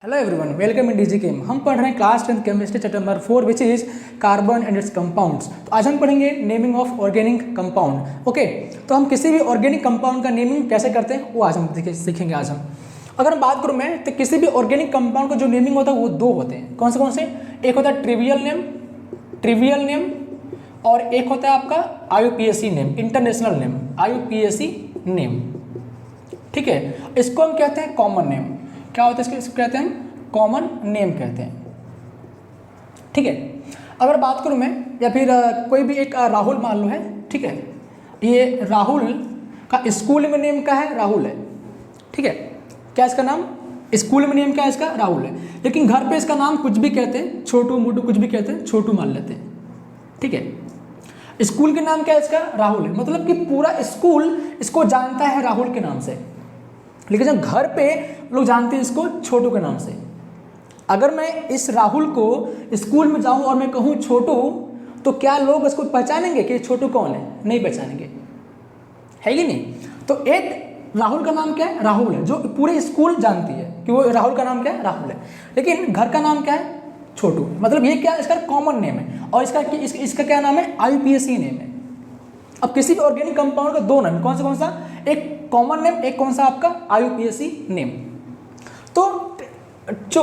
Hello everyone, welcome in DG Chem. हम पढ़ रहे हैं class 10 chemistry chapter number 4 which is carbon and its compounds. तो आज हम पढ़ेंगे naming of organic compound. Okay, तो हम किसी भी ऑर्गेनिक कंपाउंड का नेमिंग कैसे करते हैं वो आज हम सीखेंगे। आज हम अगर हम बात करूँ मैं तो किसी भी ऑर्गेनिक कंपाउंड का जो नेमिंग होता है वो दो होते हैं। कौन से? एक होता है ट्रिवियल नेम और एक होता है आपका IUPAC name, international name, IUPAC name. ठीक है, इसको हम कहते हैं कॉमन नेम। क्या होता है इसको कहते हैं कॉमन नेम कहते हैं। ठीक है, अगर बात करूं मैं या फिर कोई भी एक राहुल मान लो है। ठीक है, ये राहुल का स्कूल में नेम क्या है? राहुल है। ठीक है, क्या इसका नाम? स्कूल में नेम क्या है इसका? राहुल है। लेकिन घर पे इसका नाम कुछ भी कहते हैं, छोटू मोटू कुछ भी कहते हैं, छोटू मान लेते हैं। ठीक है, स्कूल के नाम क्या है इसका? राहुल है। मतलब कि पूरा स्कूल इसको जानता है राहुल के नाम से, लेकिन जब घर पे लोग जानते हैं इसको छोटू के नाम से। अगर मैं इस राहुल को स्कूल में जाऊं और मैं कहूं छोटू, तो क्या लोग इसको पहचानेंगे कि छोटू कौन है? नहीं पहचानेंगे, है कि नहीं? तो एक राहुल का नाम क्या है? राहुल है, जो पूरे स्कूल जानती है कि वो राहुल का नाम क्या है? राहुल है। लेकिन घर का नाम क्या है? छोटू। मतलब ये क्या, इसका कॉमन नेम है। और इसका क्या नाम है? IUPAC नेम है। अब किसी भी ऑर्गेनिक कंपाउंड का दो नाम, कौन सा? एक कॉमन नेम, एक कौन सा आपका? IUPAC name. तो जो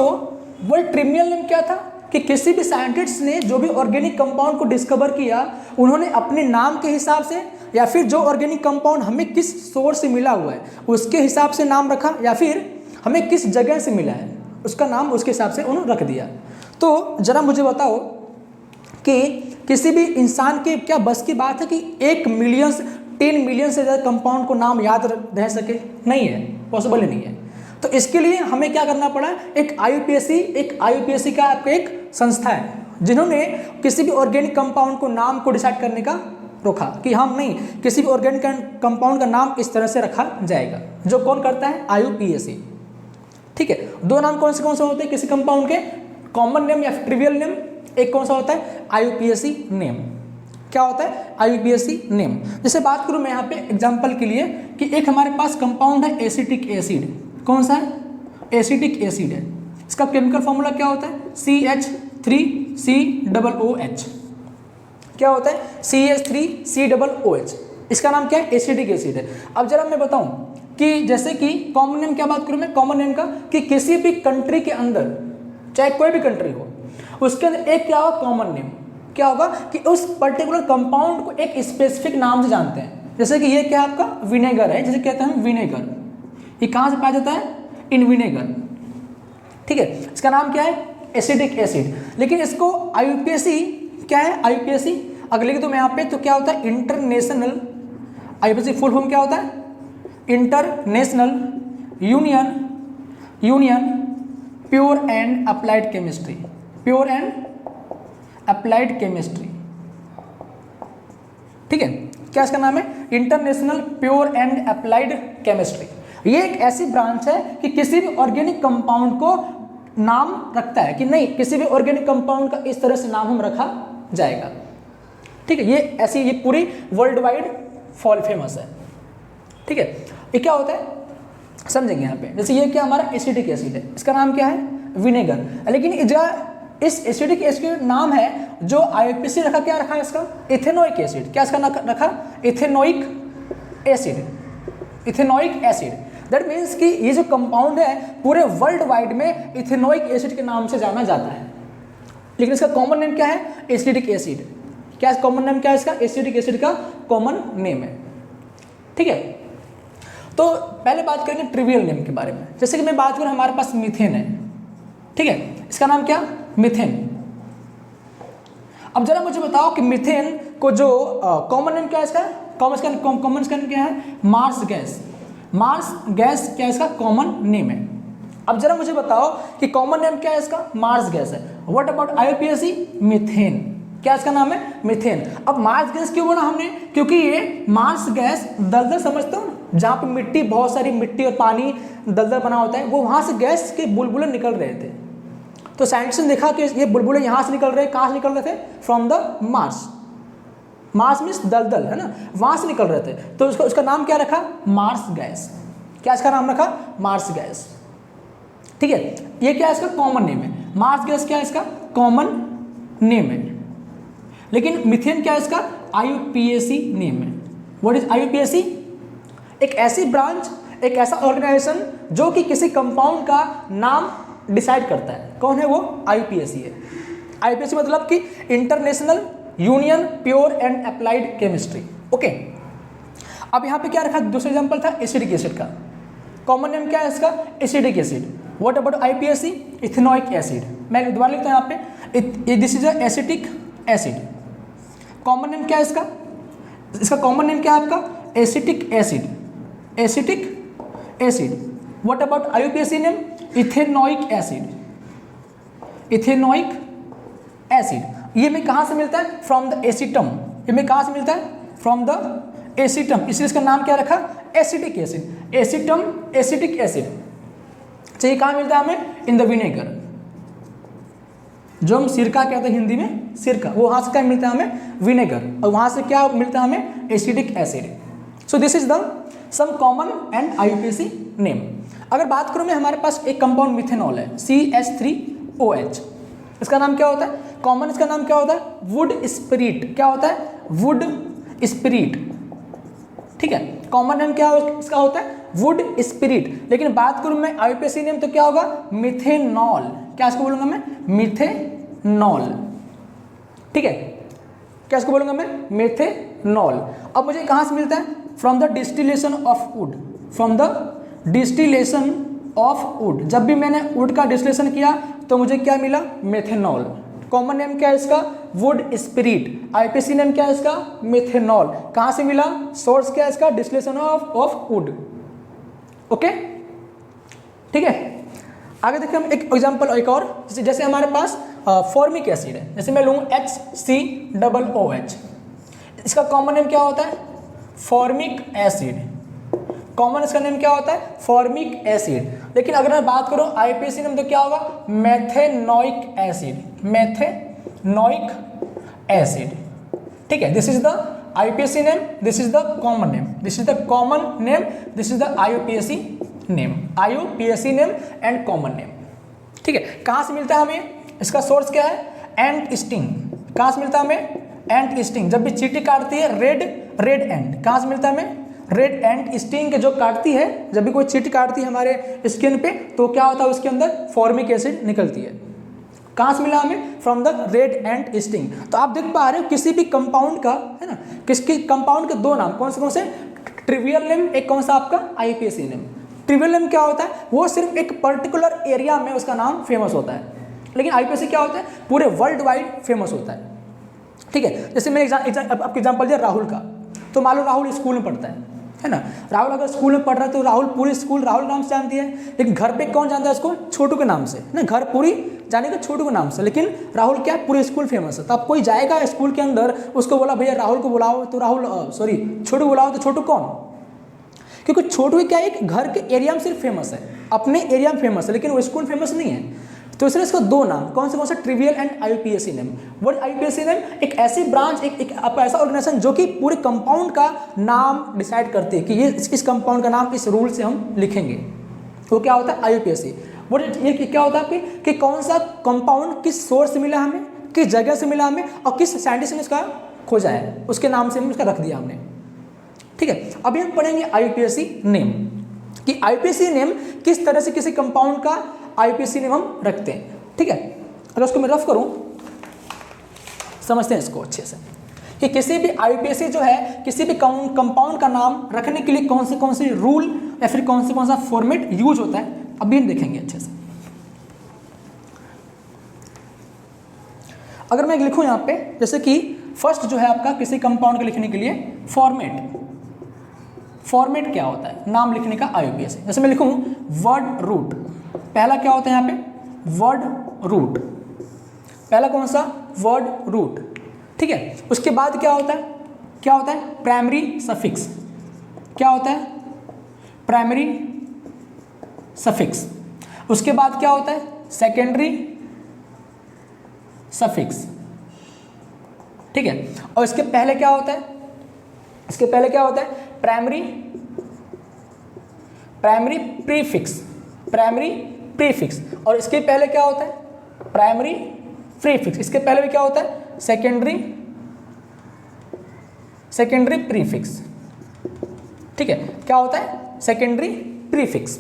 वर्ड ट्रिवियल नेम क्या था कि किसी भी साइंटिस्ट ने जो भी ऑर्गेनिक कंपाउंड को डिस्कवर किया, उन्होंने अपने नाम के हिसाब से या फिर जो ऑर्गेनिक कंपाउंड हमें किस सोर्स से मिला हुआ है उसके हिसाब से नाम रखा, या फिर हमें किस जगह से मिला है उसका नाम उसके हिसाब से उन्होंने रख दिया। तो जरा मुझे बताओ कि किसी भी इंसान के क्या बस की बात है कि 10 मिलियन से ज़्यादा कंपाउंड को नाम याद रह सके? नहीं है, पॉसिबल ही नहीं है। तो इसके लिए हमें क्या करना पड़ा? एक IUPAC का आपका एक संस्था है जिन्होंने किसी भी ऑर्गेनिक कंपाउंड को नाम को डिसाइड करने का रोका कि हम नहीं, किसी भी ऑर्गेनिक कंपाउंड का नाम इस तरह से रखा जाएगा। जो कौन करता है? IUPAC। ठीक है, दो नाम कौन से होते हैं किसी कंपाउंड के? कॉमन नेम या ट्रिवियल नेम। एक कौन सा होता है? IUPAC name. क्या होता है? IUPAC name. जैसे बात करूं मैं यहाँ पे एग्जांपल के लिए कि एक हमारे पास कंपाउंड है एसिटिक एसिड। कौन सा है? एसिटिक एसिड है। इसका केमिकल फॉर्मूला क्या होता है? CH3COOH। क्या होता है? CH3COOH। इसका नाम क्या है? एसिटिक एसिड है। अब जरा मैं बताऊं कि जैसे कि कॉमन नेम, क्या बात करूं मैं कॉमन नेम का, कि किसी भी कंट्री के अंदर, चाहे कोई भी कंट्री हो, उसके अंदर एक क्या होगा? Common name. क्या होगा कि उस पर्टिकुलर कंपाउंड को एक स्पेसिफिक नाम से जानते हैं। जैसे कि ये क्या आपका? विनेगर है, जिसे कहते हैं विनेगर। ये कहाँ से पाया जाता है? In vinegar. ठीक है, इसका नाम क्या है? Acidic acid. लेकिन इसको IUPAC क्या है? IUPAC अगर लिख दूं मैं यहाँ पे तो क्या होता है? इंटरनेशनल। IUPAC फुल फॉर्म क्या होता है? International union pure and applied chemistry. Pure and applied chemistry. ठीक है, क्या इसका नाम है? International pure and applied chemistry. ये एक ऐसी ब्रांच है कि किसी भी ऑर्गेनिक कंपाउंड को नाम रखता है कि नहीं, किसी भी ऑर्गेनिक कंपाउंड का इस तरह से नाम हम रखा जाएगा। ठीक है, ये पूरी वर्ल्ड वाइड फेमस है। ठीक है, ये क्या होता है समझेंगे यहाँ पे। जैसे ये क्या हमारा एसिटिक एसिड है, इसका नाम क्या है? विनेगर। लेकिन इस एसिडिक एसिड नाम है जो IUPAC रखा, क्या रखा है इसका? Ethanoic acid. क्या इसका नाम रखा? Ethanoic acid. दैट मीन्स कि ये जो कंपाउंड है पूरे वर्ल्ड वाइड में इथेनोइक एसिड के नाम से जाना जाता है। लेकिन इसका कॉमन नेम क्या है? Acidic acid. क्या कॉमन नेम क्या है इसका? एसिडिक एसिड का कॉमन नेम है। ठीक है, तो पहले बात करेंगे ट्रिवियल नेम के बारे में। जैसे कि मैं बात करूं, हमारे पास मीथेन है। ठीक है, इसका नाम क्या? मीथेन। अब जरा मुझे बताओ कि मीथेन को जो कॉमन नेम क्या है इसका? कॉमन नेम क्या है? Marsh gas. मार्स गैस क्या है इसका? कॉमन नेम है। अब जरा मुझे बताओ कि कॉमन नेम क्या है इसका? मार्स गैस है। What about IUPAC? मीथेन। क्या इसका नाम है? मीथेन। अब मार्स गैस क्यों बोला हमने? क्योंकि ये मार्स गैस दलदल समझते हो ना, जहाँ पे मिट्टी, बहुत सारी मिट्टी और पानी दलदल बना होता है, वो वहाँ से गैस के बुलबुले निकल रहे थे। तो साइंटिस्ट ने देखा कि ये बुलबुले यहाँ से निकल रहे हैं। कहाँ से निकल रहे थे? From the Mars. Mars means दलदल है ना, वहाँ से निकल रहे थे। तो उसका नाम क्या रखा? Marsh gas. क्या इसका नाम रखा? Marsh gas. ठीक है, ये क्या है इसका कॉमन नेम है, मार्स गैस क्या है इसका कॉमन नेम है, लेकिन मीथेन क्या है इसका IUPAC नेम है। What is IUPAC? एक ऐसी ब्रांच, एक ऐसा ऑर्गेनाइजेशन जो कि किसी कंपाउंड का नाम डिसाइड करता है। कौन है वो? IUPAC है। IUPAC मतलब कि international union pure and applied chemistry. Okay, अब यहाँ पे क्या रखा, दूसरा एग्जांपल था एसिडिक एसिड का। कॉमन नेम क्या है इसका acidic acid. What about IUPAC? Ethanoic acid. मैं दोबारा लिखता हूँ यहाँ पे, this is acetic acid. Common name क्या है इसका? इसका कॉमन नेम क्या है आपका acetic acid, acetic acid. What about IUPAC name? Ethanoic acid, ethanoic acid. ये में कहाँ से मिलता है? From the एसिटम। ये में कहाँ से मिलता है? फ्रॉम द एसिटम, इसलिए इसका नाम क्या रखा एसिटिक एसिड। एसिटम acetic acid. चाहिए कहाँ मिलता है हमें? इन द विनेगर, जो हम सिरका कहते हैं हिंदी में सिरका, वो वहाँ से क्या मिलता है हमें? विनेगर। और वहाँ से क्या मिलता है हमें? Acidic acid. So this is the some common and IUPAC name. अगर बात करूँ मैं, हमारे पास एक कंपाउंड मिथेनॉल है CH3OH। इसका नाम क्या होता है? कॉमन इसका नाम क्या होता है? Would spirit. क्या होता है? Would spirit. ठीक है, कॉमन नेम क्या इसका होता है? Would spirit. लेकिन बात करूं मैं IUPAC नेम तो क्या होगा? मिथेनॉल। क्या इसको बोलूंगा मैं? मिथेनॉल। ठीक है, क्या इसको बोलूंगा मैं? मिथेनॉल। अब मुझे कहाँ से मिलता है? From the distillation of would, from the distillation of would. जब भी मैंने वुड का डिस्टिलेशन किया तो मुझे क्या मिला? मिथेनॉल। कॉमन नेम क्या है इसका? Would spirit. IUPAC नेम क्या है इसका? मिथेनॉल। कहाँ से मिला? सोर्स क्या है इसका? Distillation of would. ओके, ठीक है। आगे देखिए हम एक एग्जांपल एक और, जैसे हमारे पास फॉर्मिक एसिड है, जैसे मैं लूँ HCOOH। इसका कॉमन नेम क्या होता है? Formic acid. कॉमन इसका नेम क्या होता है? Formic acid. लेकिन अगर मैं बात करूं IUPAC नेम तो क्या होगा? Methanoic acid, methanoic acid. ठीक है, this is the IUPAC name, this is the common name, this is the common name, this is the IUPAC name, IUPAC name and common name. ठीक है, कहाँ से मिलता है हमें? इसका सोर्स क्या है? एंट स्टिंग। कहाँ से मिलता है हमें? एंट स्टिंग। जब भी चींटी काटती है रेड एंट, कहाँ से मिलता है हमें? रेड एंट स्टिंग के जो काटती है, जब भी कोई चींटी काटती है हमारे स्किन पे तो क्या होता है? उसके अंदर फॉर्मिक एसिड निकलती है। कहाँ से मिला हमें? From the red ant sting. तो आप देख पा रहे हो किसी भी कंपाउंड का, है ना, किसके कंपाउंड के दो नाम कौन से? ट्रिवियल नेम, एक कौन सा आपका? IUPAC name. ट्रिवियल नेम क्या होता है? वो सिर्फ एक पर्टिकुलर एरिया में उसका नाम फेमस होता है, लेकिन IUPAC क्या होता है? पूरे वर्ल्ड वाइड फेमस होता है। ठीक है, जैसे मैंने आपके एग्जाम्पल दिया राहुल का, तो मान लो राहुल स्कूल में पढ़ता है ना। राहुल अगर स्कूल में पढ़ रहा है तो राहुल पूरी स्कूल राहुल नाम से जानती है, लेकिन घर पे कौन जानता है उसको? छोटू के नाम से ना। घर पूरी जानेगा छोटू के नाम से, लेकिन राहुल क्या पूरे स्कूल फेमस है। तो अब कोई जाएगा स्कूल के अंदर, उसको बोला भैया राहुल को बुलाओ, तो राहुल छोटू बुलाओ, तो छोटू कौन? क्योंकि छोटू क्या एक घर के एरिया में सिर्फ फेमस है, अपने एरिया में फेमस है, लेकिन वो स्कूल फेमस नहीं है। तो इसलिए इसको दो नाम कौन से? Trivial and IUPAC name. What IUPAC name? एक ऐसी ब्रांच, एक आपका ऐसा ऑर्गेनाइजेशन जो कि पूरे कंपाउंड का नाम डिसाइड करती है कि ये इस कंपाउंड का नाम इस रूल से हम लिखेंगे। तो क्या होता है? IUPAC। ये क्या होता है कि कौन सा कंपाउंड किस सोर्स से मिला हमें, किस जगह से मिला हमें, और किस साइंटिस्ट ने इसका खोजा है, उसके नाम से इसका रख दिया हमने। ठीक है, अभी हम पढ़ेंगे IUPAC नेम कि IUPAC नेम किस तरह से किसी कंपाउंड का IUPAC नेम हम रखते हैं। ठीक है, अगर उसको मैं रफ करूं, समझते हैं इसको अच्छे से कि किसी भी IUPAC जो है किसी भी कंपाउंड का नाम रखने के लिए कौन से रूल या फिर कौन सा फॉर्मेट यूज होता है, अभी हम देखेंगे अच्छे से। अगर मैं लिखूं यहाँ पे, जैसे कि फर्स्ट जो है आपका किसी कंपाउंड के लिखने के लिए फॉर्मेट क्या होता है नाम लिखने का IUPAC। जैसे मैं लिखूं वर्ड रूट, पहला क्या होता है यहाँ पे? Word root. पहला कौन सा? Word root. ठीक है, उसके बाद क्या होता है? Primary suffix. क्या होता है? Primary suffix. उसके बाद क्या होता है? Secondary suffix. ठीक है, और इसके पहले क्या होता है? Primary prefix. प्राइमरी प्रीफिक्स, और इसके पहले क्या होता है? Primary prefix. इसके पहले भी क्या होता है? Secondary prefix. ठीक है, क्या होता है? Secondary prefix.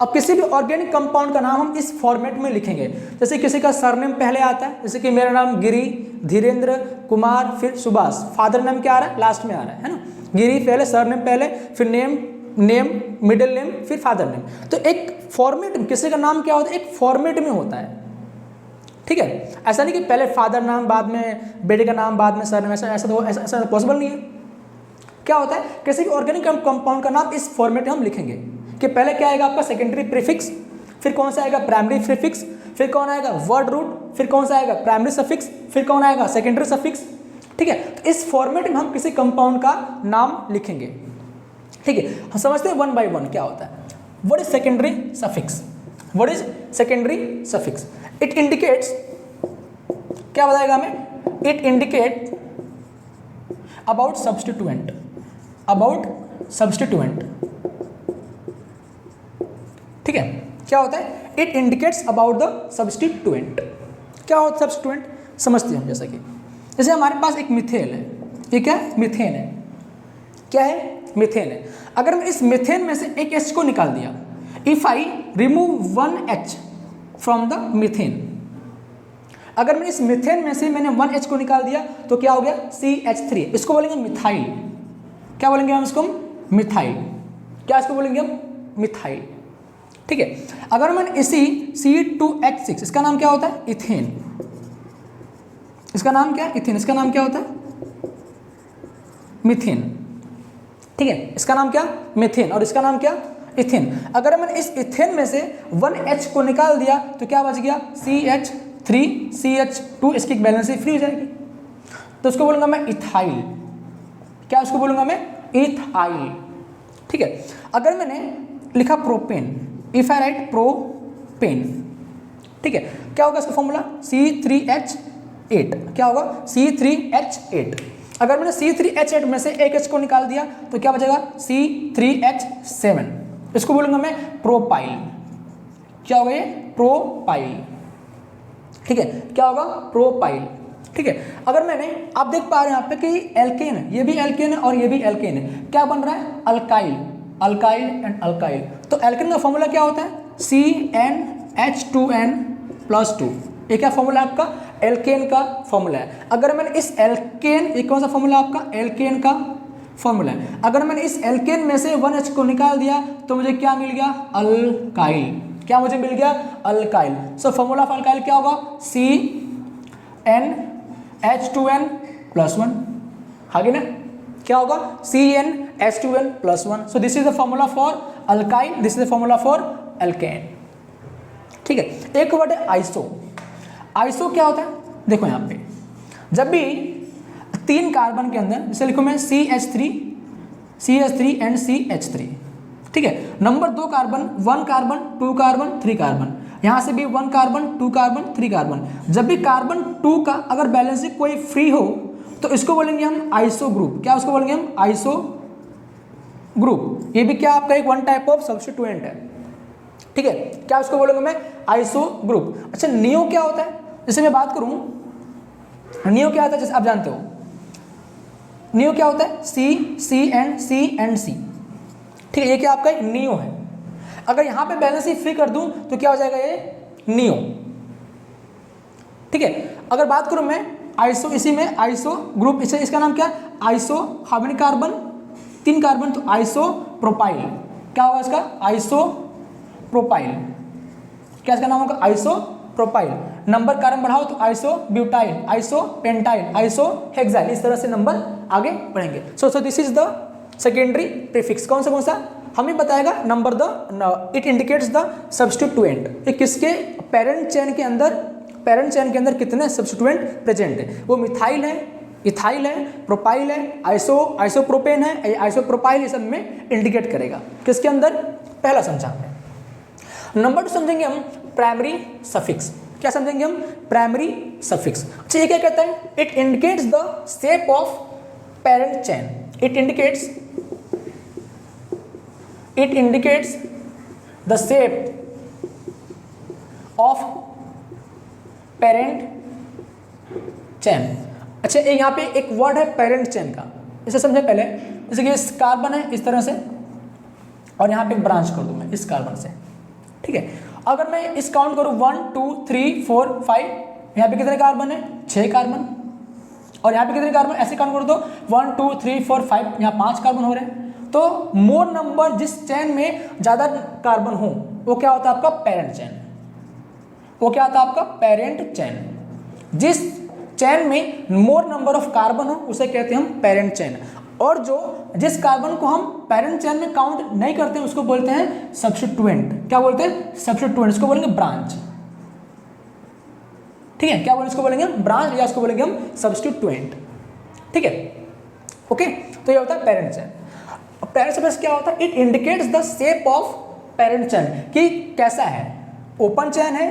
अब किसी भी ऑर्गेनिक कंपाउंड का नाम हम इस फॉर्मेट में लिखेंगे। जैसे किसी का सरनेम पहले आता है, जैसे कि मेरा नाम गिरी, धीरेन्द्र, कुमार, फिर सुभाष। फादर नेम क्या आ रहा है? लास्ट में आ रहा है ना। गिरी पहले, सरनेम पहले, फिर नेम, मिडिल नेम, फिर फादर नेम। तो एक फॉर्मेट, किसी का नाम क्या होता है? एक फॉर्मेट में होता है। ठीक है, ऐसा नहीं कि पहले फादर नाम बाद में बेटे का नाम बाद में सरनेम, ऐसा पॉसिबल नहीं है। क्या होता है? किसी भी ऑर्गेनिक कंपाउंड का नाम इस फॉर्मेट में हम लिखेंगे कि पहले क्या आएगा आपका? सेकेंडरी प्रीफिक्स, फिर कौन सा आएगा? प्राइमरी प्रीफिक्स, फिर कौन आएगा? वर्ड रूट, फिर कौन सा आएगा? प्राइमरी सफिक्स, फिर कौन आएगा? Secondary suffix. ठीक है, तो इस फॉर्मेट में हम किसी कंपाउंड का नाम लिखेंगे। ठीक है, हम समझते हैं वन बाय वन क्या होता है। What is secondary suffix? What is secondary suffix? It indicates, क्या बताएगा हमें? इट इंडिकेट अबाउट सब्स्टिट्यूएंट, ठीक है, क्या होता है? It indicates about the substituent. क्या होता है सब्स्टिट्यूएंट? समझते हैं हम। जैसे हमारे पास एक मिथेन है, ये क्या है? मीथेन है। क्या है? मीथेन है। अगर मैं इस मीथेन में से एक H को निकाल दिया, if I remove one H from the methane, अगर मैं इस मीथेन में से मैंने वन H को निकाल दिया तो क्या हो गया? CH3। इसको बोलेंगे मिथाइल। क्या बोलेंगे हम इसको? मिथाइल। क्या इसको बोलेंगे हम? मिथाइल। ठीक है, अगर मैं इसी C2H6, इसका नाम क्या होता है? इथेन। इसका नाम क्या है? इथेन। इसका नाम क्या होता है? मीथेन। ठीक है, इसका नाम क्या? मीथेन। और इसका नाम क्या? इथेन। अगर मैंने इस इथेन में से वन H को निकाल दिया तो क्या बच गया? CH3, CH2, इसकी बैलेंस फ्री हो जाएगी। तो उसको बोलूंगा मैं इथाइल। क्या उसको बोलूंगा मैं? इथाइल। ठीक है, अगर मैंने लिखा propane, if I right propane, ठीक है, क्या होगा इसका फॉर्मूला? C3H8। क्या होगा? C3H8। अगर मैंने C3H8 में से एक H को निकाल दिया तो क्या बचेगा? C3H7। इसको बोलूंगा मैं प्रोपाइल। क्या होगा ये? प्रोपाइल। ठीक है, क्या होगा? प्रोपाइल। ठीक है, अगर मैंने, आप देख पा रहे हैं यहाँ पे कि एल्केन है, ये भी एल्केन है और ये भी एल्केन है। क्या बन रहा है? Alkyl, alkyl and alkyl. तो एल्केन का फॉर्मूला क्या होता है? CnH2n+2। ये क्या फॉर्मूला है आपका? एल्केन का फॉर्मूला है। अगर मैंने इस एल्केन, ये कौन सा फॉर्मूला आपका? एल्केन का फॉर्मूला है। अगर मैंने इस एल्केन में से वन H को निकाल दिया तो मुझे क्या मिल गया? अल्काइल। क्या मुझे मिल गया? Alkyl. So formula of alkyl क्या होगा? CnH2n+1। आगे ना क्या होगा? CnH2n+1। So this is the formula for alkyl, this is the formula for alkane. ठीक है, एक वर्ड है आइसो। आइसो क्या होता है? देखो यहाँ पे, जब भी 3 कार्बन के अंदर, जैसे लिखो मैं CH3 एंड CH3, ठीक है, number 2 carbon, 1 carbon, 2 carbon, 3 carbon, यहाँ से भी 1 कार्बन, 2 कार्बन, 3 कार्बन। जब भी कार्बन 2 का अगर बैलेंस से कोई फ्री हो तो इसको बोलेंगे हम आइसो ग्रुप। क्या उसको बोलेंगे हम? Iso group. ये भी क्या आपका एक वन टाइप ऑफ सब्स्टिट्यूएंट है। ठीक है, क्या उसको बोलूंगा मैं? Iso group. अच्छा, नियो क्या होता है? जैसे मैं बात करूं, नियो क्या होता है? जैसे आप जानते हो नियो क्या होता है? C and C। ठीक है, ये क्या आपका नियो है। अगर यहां पे बैलेंस ही फ्री कर दूं तो क्या हो जाएगा? ये नियो। ठीक है, अगर बात करूं मैं आइसो, इसी में आइसो ग्रुप, इसे इसका नाम क्या? Iso, how many carbon? 3 carbon, तो आइसो प्रोपाइल। क्या होगा इसका? Iso propyl. क्या इसका नाम होगा? Iso propyl. नंबर कार्बन बढ़ाओ तो iso butyl, iso pentyl, iso hexyl, इस तरह से नंबर आगे बढ़ेंगे। सो this is the secondary prefix. कौन सा हमें बताएगा? Number the, it indicates the substituent. किसके पेरेंट चेन के अंदर कितने सब्स्टिट्यूएंट प्रेजेंट है। वो मिथाइल है, इथाइल है, प्रोपाइल है, आइसोप्रोपेन है, आइसोप्रोपाइल, ये सब में इंडिकेट करेगा। किसके अंदर? पहला समझा हमने। नंबर 2 समझेंगे हम प्राइमरी सफिक्स। क्या समझेंगे हम? Primary suffix. अच्छा, ये क्या कहता है? It indicates the shape of parent chain. It indicates the shape of parent chain. अच्छा, यहाँ पे एक वर्ड है पेरेंट चेन का, इसे समझे पहले। जैसे कि इस कार्बन है इस तरह से, और यहाँ पे एक ब्रांच कर दूँ मैं इस कार्बन से, ठीक है। अगर मैं इस काउंट करूँ 1 2 3 4 5, यहाँ पे कितने कार्बन है? 6 कार्बन। और यहाँ पे कितने कार्बन? ऐसे काउंट करो तो 1 2 3 4 5, यहाँ 5 कार्बन हो रहे हैं। तो मोर नंबर जिस चेन में ज़्यादा कार्बन हो वो क्या होता है? आपका पेरेंट चेन। वो क्या होता है? आपका पेरेंट चेन। जिस चेन में मोर नंबर ऑफ कार्बन हो उसे कहते हैं हम पेरेंट चेन। और जिस कार्बन को हम पेरेंट चेन में काउंट नहीं करते हैं उसको बोलते हैं सब्स्टिट्यूएंट। क्या बोलते हैं? सब्स्टिट्यूएंट। इसको बोलेंगे ब्रांच, ठीक है। क्या बोलेंगे? इसको बोलेंगे हम ब्रांच, या इसको बोलेंगे हम सब्स्टिट्यूएंट, ठीक है। ओके, तो ये होता है पेरेंट चेन। पेरेंट चेन क्या होता है? It indicates the shape of parent chain, कि कैसा है, ओपन चेन है,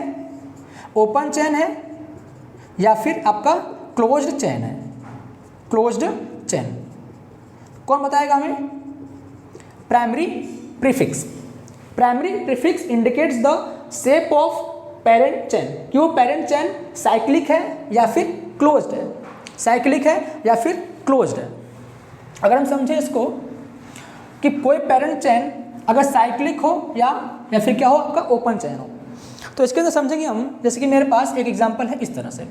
ओपन चेन है, या फिर आपका क्लोज्ड चेन है, क्लोज्ड चेन। कौन बताएगा हमें? Primary prefix. Primary prefix indicates the shape of parent chain, कि वो पेरेंट चेन साइक्लिक है या फिर क्लोज्ड है, साइक्लिक है या फिर क्लोज्ड है। अगर हम समझें इसको कि कोई पेरेंट चेन अगर साइक्लिक हो या फिर क्या हो, आपका ओपन चेन हो, तो इसके अंदर समझेंगे हम। जैसे कि मेरे पास एक एग्जांपल है इस तरह से।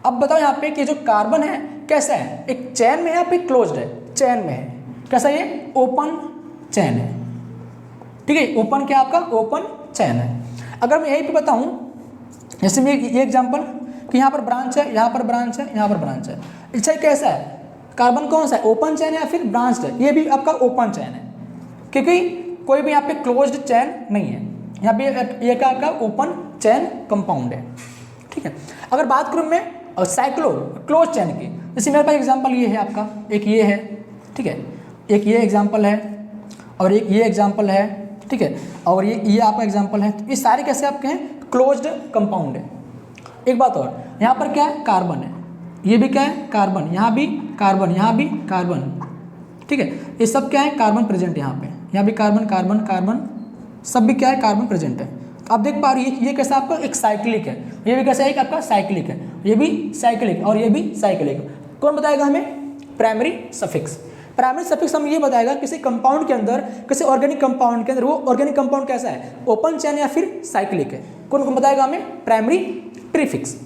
अब बताओ यहाँ पे कि जो कार्बन है कैसा है? एक चेन में है या फिर क्लोज्ड है? चेन में है। कैसा? ये ओपन चेन है, ठीक है। ओपन क्या? आपका ओपन चेन है। अगर मैं यहीं पे बताऊं, जैसे मैं ये एग्जांपल कि यहाँ पर ब्रांच है, यहाँ पर ब्रांच है, यहाँ पर ब्रांच है। अच्छा, कैसा है कार्बन? कौन सा है? ओपन चेन है या फिर ब्रांच्ड है? ये भी आपका ओपन चेन है, क्योंकि कोई भी यहाँ पे क्लोज्ड चेन नहीं है। यहाँ पे ये क्या आपका ओपन चेन कंपाउंड है, ठीक है। अगर बात करूँ मैं साइक्लो क्लोज चेन की, जैसे मेरे पास एग्जांपल ये है आपका, एक ये है, ठीक है, एक ये एग्जांपल है, और एक ये एग्जांपल है, ठीक है, और ये आपका एग्जांपल है। तो ये सारे कैसे आपके हैं? क्लोज्ड कंपाउंड है। एक बात और, यहाँ पर क्या है? कार्बन है, ये भी क्या है? कार्बन, यहाँ भी कार्बन, यहाँ भी कार्बन, ठीक है। ये सब क्या है? कार्बन प्रेजेंट है यहाँ पे, यहाँ भी कार्बन कार्बन कार्बन, सब भी क्या है? कार्बन प्रेजेंट है। तो आप देख पा रहे हो ये कैसा आपका एक साइक्लिक है, ये भी कैसा है? एक आपका साइक्लिक है, ये भी साइक्लिक और ये भी साइक्लिक। कौन बताएगा हमें? Primary suffix. प्राइमरी सफिक्स हम ये बताएगा किसी कंपाउंड के अंदर, किसी ऑर्गेनिक कंपाउंड के अंदर वो ऑर्गेनिक कंपाउंड कैसा है? ओपन चेन या फिर साइक्लिक है। कौन कौन बताएगा हमें? प्राइमरी प्रीफिक्स,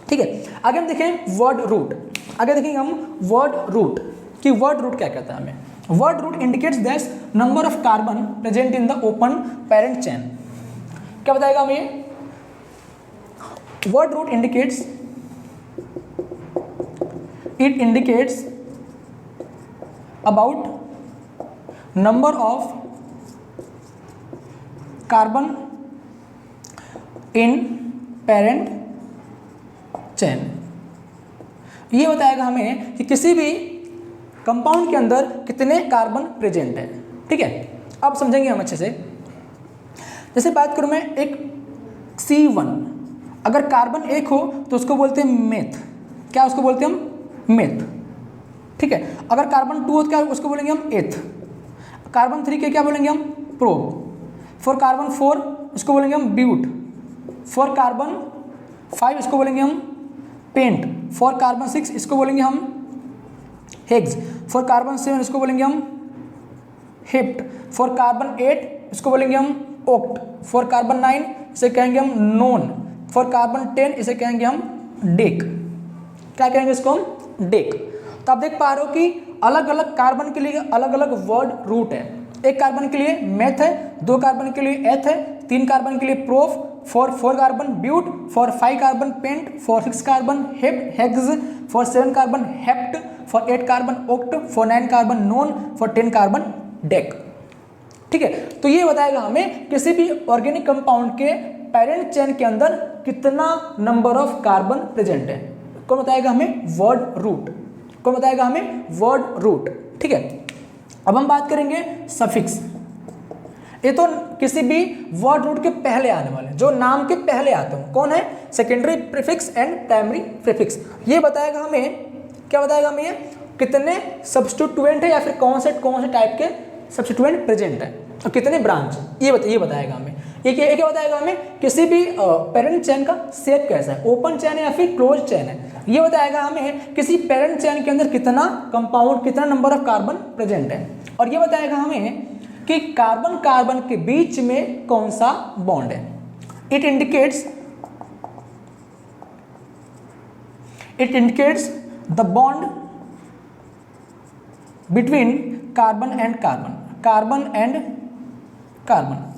ठीक है। आगे हम देखें वर्ड रूट। आगे देखेंगे हम वर्ड रूट, कि वर्ड रूट क्या कहता है हमें। Word root indicates that number of carbon present in the open parent chain. क्या बताएगा हमें? Word root indicates, it indicates about number of carbon in parent chain. ये बताएगा हमें कि किसी भी कंपाउंड के अंदर कितने कार्बन प्रेजेंट है, ठीक है। अब समझेंगे हम अच्छे से। जैसे बात करूं मैं एक C1, अगर कार्बन एक हो तो उसको बोलते हैं मेथ। क्या उसको बोलते हैं हम? मेथ, ठीक है। अगर कार्बन 2 हो तो क्या उसको बोलेंगे हम? एथ। कार्बन 3 के क्या बोलेंगे हम? प्रोप। फॉर कार्बन 4 उसको बोलेंगे हम ब्यूट। फॉर कार्बन 5 इसको बोलेंगे हम पेंट। फॉर कार्बन 6 इसको बोलेंगे हम हेक्स। फॉर कार्बन 7 इसको बोलेंगे हम हेप्ट। फॉर कार्बन 8 इसको बोलेंगे हम ओक्ट। फॉर कार्बन 9 इसे कहेंगे हम नोन। फॉर कार्बन 10 इसे कहेंगे हम डेक। क्या कहेंगे इसको हम? डेक। तो आप देख पा रहे हो कि अलग अलग कार्बन के लिए अलग अलग वर्ड रूट है। एक कार्बन के लिए मेथ है, 2 कार्बन के लिए एथ है, 3 कार्बन के लिए prop, for 4 carbon but, for 5 carbon pent, for 6 carbon hex, for 7 carbon hept, for 8 carbon oct, for 9 carbon non, for 10 carbon dec, ठीक है। तो ये बताएगा हमें किसी भी ऑर्गेनिक कंपाउंड के पेरेंट चेन के अंदर कितना नंबर ऑफ कार्बन प्रेजेंट है। कौन बताएगा हमें? Word root. कौन बताएगा हमें? वर्ड रूट, ठीक है। अब हम बात करेंगे सफिक्स। ये तो किसी भी वर्ड रूट के पहले आने वाले, जो नाम के पहले आते हो। कौन है? Secondary prefix and primary prefix. ये बताएगा हमें, क्या बताएगा हमें? ये कितने सब्स्टिट्यूएंट है या फिर कौन से टाइप के सब्स्टिट्यूएंट प्रेजेंट है और कितने ब्रांच, ये बताएगा हमें। ये क्या बताएगा हमें, किसी भी पेरेंट चेन का शेप कैसा है, ओपन चेन है या फिर क्लोज चेन है। ये बताएगा हमें किसी पेरेंट चेन के अंदर कितना कंपाउंड, कितना नंबर ऑफ कार्बन प्रेजेंट है। और ये बताएगा हमें कि कार्बन कार्बन के बीच में कौन सा बॉन्ड है। It indicates the bond between carbon and carbon.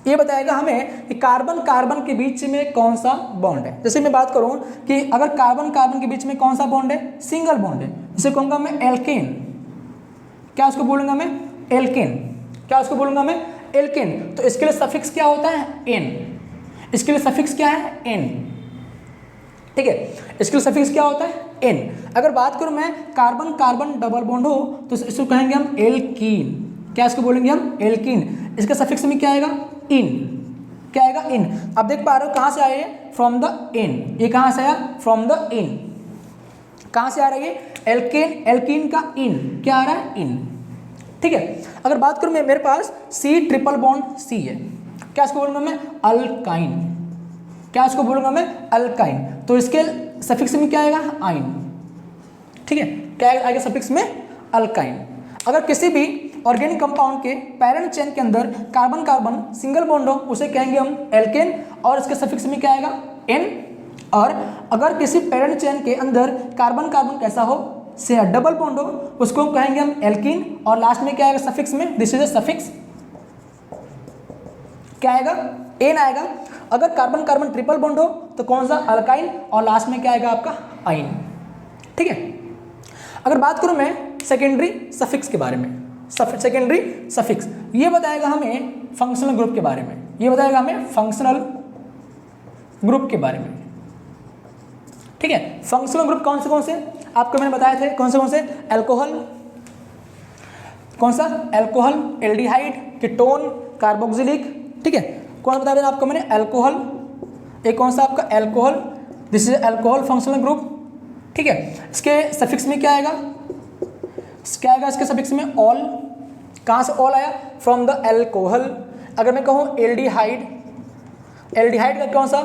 ये बताएगा हमें कि कार्बन कार्बन के बीच में कौन सा बॉन्ड है। जैसे मैं बात करूं कि अगर कार्बन कार्बन के बीच में कौन सा बॉन्ड है, सिंगल बॉन्ड है, इसे कहूंगा मैं एल्केन। क्या उसको बोलूंगा मैं, एल्केन। क्या उसको बोलूंगा मैं, एल्केन। तो इसके लिए सफिक्स क्या होता है, एन। इसके लिए सफिक्स क्या है, एन। ठीक है, इसके लिए सफिक्स क्या होता है, एन। अगर बात करूं मैं कार्बन कार्बन डबल बॉन्ड हो तो इसको कहेंगे हम एल्कीन। क्या इसको बोलेंगे हम, एल्कीन। इसका सफिक्स में क्या आएगा, इन। क्या आएगा, इन। आप देख पा रहे हो कहां से आए, फ्रॉम द इन। ये कहां से आया, फ्रॉम द इन। कहां से आ रहा है ये, एल्केन, एल्कीन का इन क्या आ रहा है, इन। ठीक है, अगर बात करूं मैं, मेरे पास C ट्रिपल बॉन्ड C है, क्या इसको बोलूंगा मैं, अल्काइन। क्या इसको बोलूंगा मैं, अल्काइन। तो इसके सफिक्स में क्या आएगा, आइन। ठीक है, क्या आएगा सफिक्स में, अल्काइन। अगर किसी भी ऑर्गेनिक कंपाउंड के पैरेंट चेन के अंदर कार्बन कार्बन सिंगल बॉन्ड हो उसे कहेंगे हम एल्केन, और इसके सफिक्स में क्या आएगा, एन। और अगर किसी पैरेंट चेन के अंदर कार्बन कार्बन कैसा हो, से डबल बॉन्ड हो, उसको कहेंगे हम एल्कीन, और लास्ट में क्या आएगा सफिक्स में, दिस इज अ सफिक्स, क्या आएगा, एन आएगा। अगर कार्बन कार्बन ट्रिपल बॉन्ड हो तो कौन सा, अल्काइन, और लास्ट में क्या आएगा आपका, आइन। ठीक है, अगर बात करूं मैं सेकेंडरी सफिक्स के बारे में, सेकेंडरी सफिक्स ये बताएगा हमें फंक्शनल ग्रुप के बारे में। ये बताएगा हमें फंक्शनल ग्रुप के बारे में। ठीक है, फंक्शनल ग्रुप कौन से आपको मैंने बताए थे, कौन से, अल्कोहल, कौन सा, अल्कोहल, एल्डिहाइड, कीटोन, कार्बोक्सिलिक। ठीक है, कौन बताया था आपको मैंने, अल्कोहल। एक कौन सा आपका, alcohol, this is alcohol functional group. ठीक है, इसके सफिक्स में क्या आएगा, क्या आएगा इसके सफिक्स में, ऑल। कहाँ से ऑल आया, फ्रॉम द अल्कोहल। अगर मैं कहूँ एल्डिहाइड, एल्डिहाइड का कौन सा,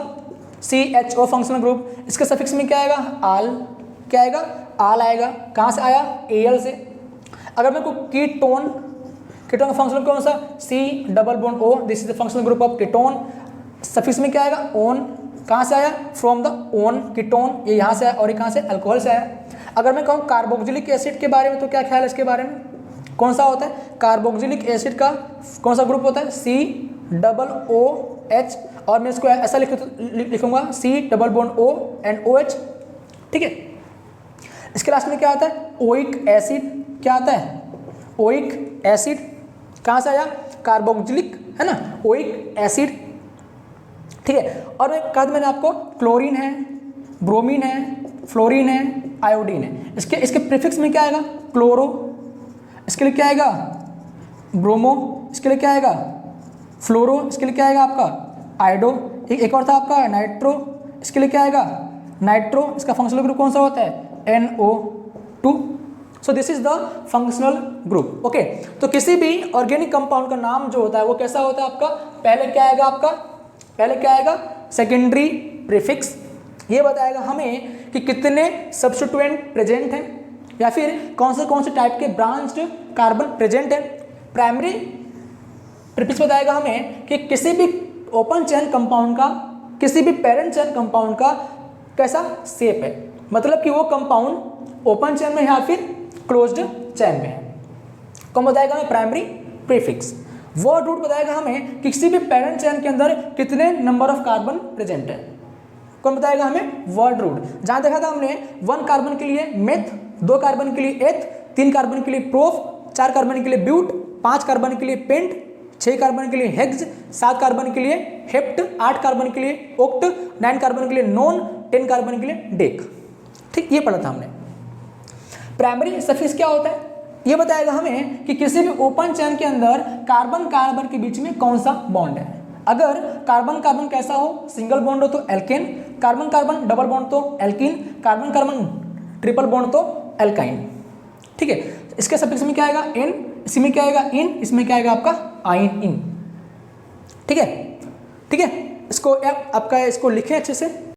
CHO फंक्शनल ग्रुप, इसके सफिक्स में क्या आएगा, आल। क्या आएगा, आल आएगा। कहाँ से आया, Al से। अगर मैं कहूँ कीटोन, कीटोन का फंक्शनल कौन सा, C double bond O, this is the functional group of ketone. Suffix में क्या आएगा, ओन। कहाँ से आया, फ्रॉम द ओन, कीटोन, ये यहाँ से आया, और ये कहाँ से, अल्कोहल से आया। अगर मैं कहूँ कार्बोक्सिलिक एसिड के बारे में तो क्या ख्याल है इसके बारे में, कौन सा होता है, कार्बोक्सिलिक एसिड का कौन सा ग्रुप होता है, COOH, और मैं इसको ऐसा लिखूंगा C double bond O and OH। ठीक है, इसके लास्ट में क्या आता है, ओइक एसिड। क्या आता है, ओइक एसिड। कहाँ से आया, कार्बोक्सिलिक है ना, ओइक एसिड। ठीक है, और एक कहा मैंने आपको, क्लोरीन है, ब्रोमीन है, फ्लोरीन है, आयोडीन है। इसके प्रीफिक्स में क्या आएगा, क्लोरो। इसके लिए क्या आएगा, ब्रोमो। इसके लिए क्या आएगा, फ्लोरो। इसके लिए क्या आएगा आपका, आयोडो। एक और था आपका नाइट्रो। इसके लिए क्या आएगा, नाइट्रो। इसका फंक्शनल ग्रुप कौन सा होता है, NO2। So this is the functional group. Okay, तो किसी भी ऑर्गेनिक कंपाउंड का नाम जो होता है वो कैसा होता है आपका, पहले क्या आएगा आपका, पहले क्या आएगा, सेकेंडरी प्रीफिक्स। ये बताएगा हमें कि कितने सब्स्टिट्यूएंट प्रेजेंट हैं, या फिर कौन से टाइप के ब्रांच्ड कार्बन प्रेजेंट है। प्राइमरी प्रीफिक्स बताएगा हमें कि किसी भी ओपन चेन कंपाउंड का, किसी भी पेरेंट चेन कंपाउंड का कैसा शेप है, मतलब कि वो कंपाउंड ओपन चेन में है या फिर क्लोज्ड चेन में है। कौन बताएगा हमें, प्राइमरी प्रीफिक्स। वर्ड रूट बताएगा हमें कि किसी भी पेरेंट चेन के अंदर कितने नंबर ऑफ कार्बन प्रेजेंट है। कौन बताएगा हमें, वर्ड रूट। जहां देखा था हमने 1 कार्बन के लिए मेथ, 2 कार्बन के लिए एथ, 3 कार्बन के लिए प्रोफ, 4 कार्बन के लिए ब्यूट, 5 कार्बन के लिए पेंट, 6 कार्बन के लिए हेक्स, 7 कार्बन के लिए हेप्ट, 8 कार्बन के लिए ओक्ट, 9 कार्बन के लिए नॉन, 10 कार्बन के लिए डेक। ठीक, ये पढ़ा था हमने। प्राइमरी सफिक्स क्या होता है, ये बताएगा हमें कि किसी भी ओपन चेन के अंदर कार्बन कार्बन के बीच में कौन सा बॉन्ड है। अगर कार्बन कार्बन कैसा हो, सिंगल बॉन्ड हो तो alkane, carbon carbon double bond तो alkene, carbon carbon triple bond तो एल्काइन। ठीक है, इसके सफिक्स में क्या आएगा, एन। इसमें क्या आएगा, इन। इसमें क्या आएगा आपका, आइन, इन। ठीक है, ठीक है, इसको आपका इसको लिखें अच्छे से।